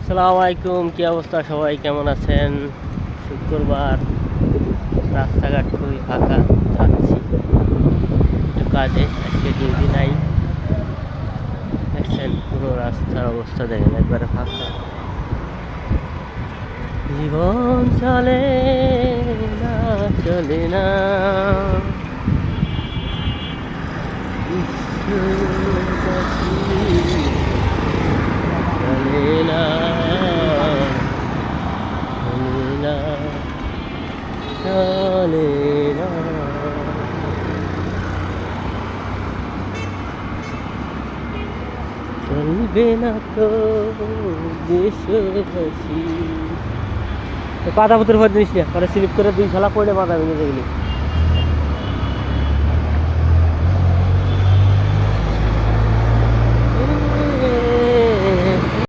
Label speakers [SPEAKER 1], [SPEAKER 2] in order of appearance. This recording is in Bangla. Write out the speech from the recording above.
[SPEAKER 1] আসসালামু আলাইকুম, কি অবস্থা? সবাই কেমন আছেন? শুক্রবার, রাস্তাঘাট খুবই ফাঁকা। যাচ্ছি একটু কাজে, আজকে ডিউটি নাই। দেখছেন পুরো রাস্তার অবস্থা, দেখেন একবারে ফাঁকা। জীবন চলে না, চলে না, চলে না, চলে না, চলে না। চলবে না তো দেশবাসী। পাতা পুতুর ভর জিনিস না, পরে স্লিপ করে দুই শালা পড়লে মাথা ভেঙে গেলি।